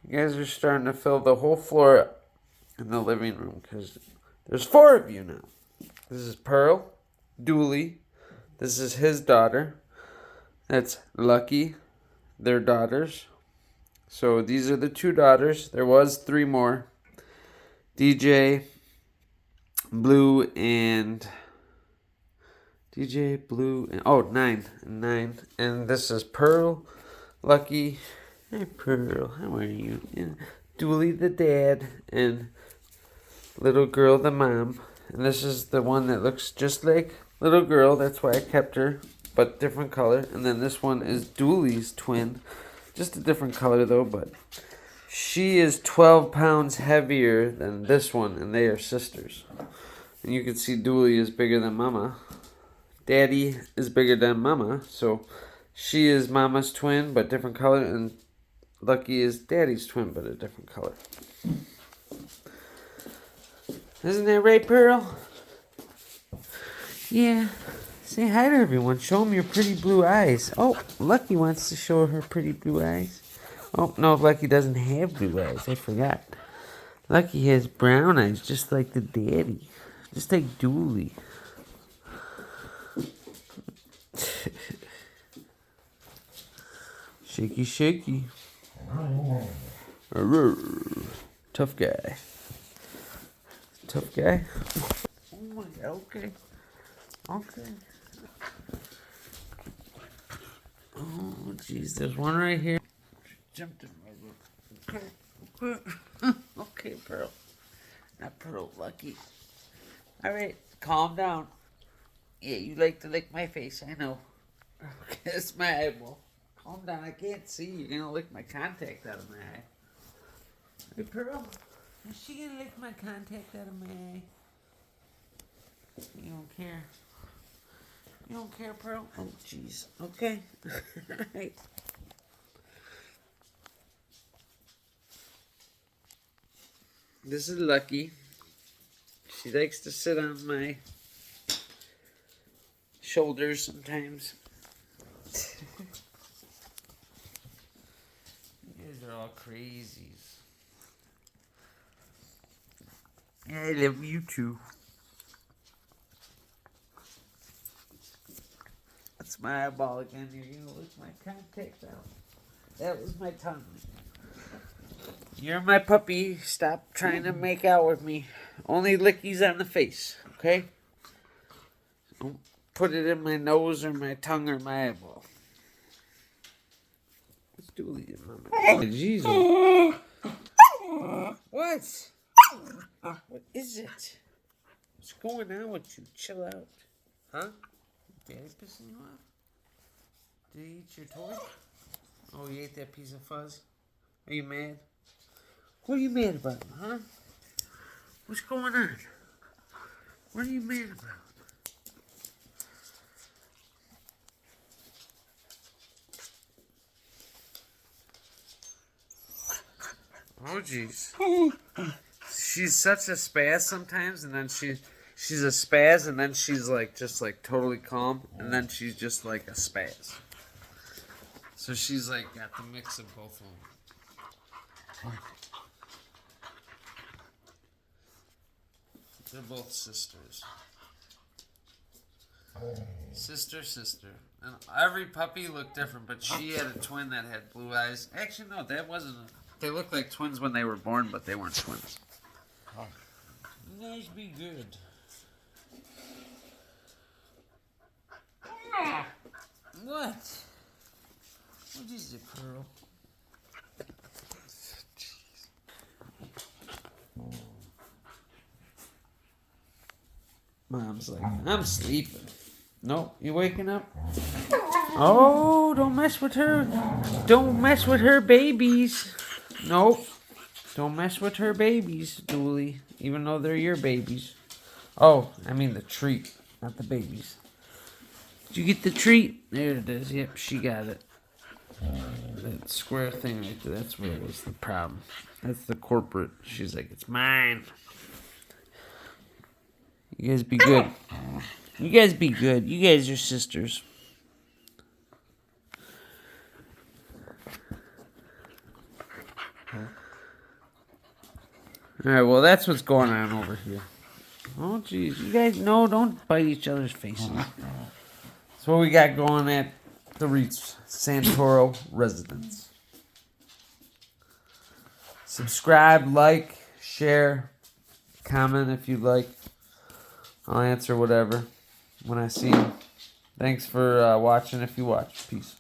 You guys are starting to fill the whole floor in the living room because there's 4 of you now. This is Pearl, Dooley. This is his daughter. That's Lucky, their daughters. So these are the 2 daughters. There was 3 more. DJ, Blue, and... DJ, Blue, and... Oh, 9. 9. And this is Pearl, Lucky. Hi, Pearl. How are you? And Dooley, the dad, and little girl, the mom. And this is the one that looks just like little girl. That's why I kept her, but different color. And then this one is Dooley's twin. Just a different color, though, but she is 12 pounds heavier than this one, and they are sisters. And you can see Dooley is bigger than Mama. Daddy is bigger than Mama, so she is Mama's twin, but different color, and Lucky is Daddy's twin, but a different color. Isn't that right, Pearl? Yeah. Say hi to everyone. Show them your pretty blue eyes. Oh, Lucky wants to show her pretty blue eyes. Oh, no, Lucky doesn't have blue eyes. I forgot. Lucky has brown eyes, just like the daddy. Just like Dooley. Shaky, shaky. Tough guy. Tough guy. Oh my God, okay. Okay. Oh, jeez, there's one right here. She jumped in my room. Okay. Okay, Pearl. Not Pearl, Lucky. Alright, calm down. Yeah, you like to lick my face, I know. Okay, that's my eyeball. Calm down, I can't see. You're gonna lick my contact out of my eye. Hey, Pearl, is she gonna lick my contact out of my eye? You don't care. You don't care, Pearl? Oh, jeez. Okay. Alright. This is Lucky. She likes to sit on my shoulders sometimes. You guys are all crazies. Yeah, I love you too. That's my eyeball again. You're gonna lick my contact out. That was my tongue. You're my puppy. Stop trying to make out with me. Only lickies on the face, okay? Don't put it in my nose or my tongue or my eyeball. Let's do it, Mama. Oh, jeez. What? What is it? What's going on with you? Chill out. Huh? Daddy pissing you off? Did he eat your toy? Oh, he ate that piece of fuzz? Are you mad? What are you mad about, huh? What's going on? What are you mad about? Oh, jeez. She's such a spaz sometimes, and then she's a spaz, and then she's like just like totally calm, and then she's just like a spaz. So she's like got the mix of both of them. They're both sisters. Sister. And every puppy looked different, but she had a twin that had blue eyes. Actually, no, that wasn't. They looked like twins when they were born, but they weren't twins. You guys be good. What? What is it, Pearl? Jeez. Mom's like, I'm sleeping. Nope, you waking up? Oh, don't mess with her. Don't mess with her babies. Nope. Don't mess with her babies, Dooley. Even though they're your babies. Oh, I mean the treat, not the babies. Did you get the treat? There it is. Yep, she got it. That square thing right there, that's where it was the problem. That's the corporate. She's like, it's mine. You guys be good. You guys be good. You guys are sisters. Alright, well, that's what's going on over here. Oh, jeez. You guys, no, don't bite each other's faces. That's what we got going at the Reeds Santoro residence. Subscribe, like, share, comment if you'd like. I'll answer whatever when I see them. Thanks for watching if you watch. Peace.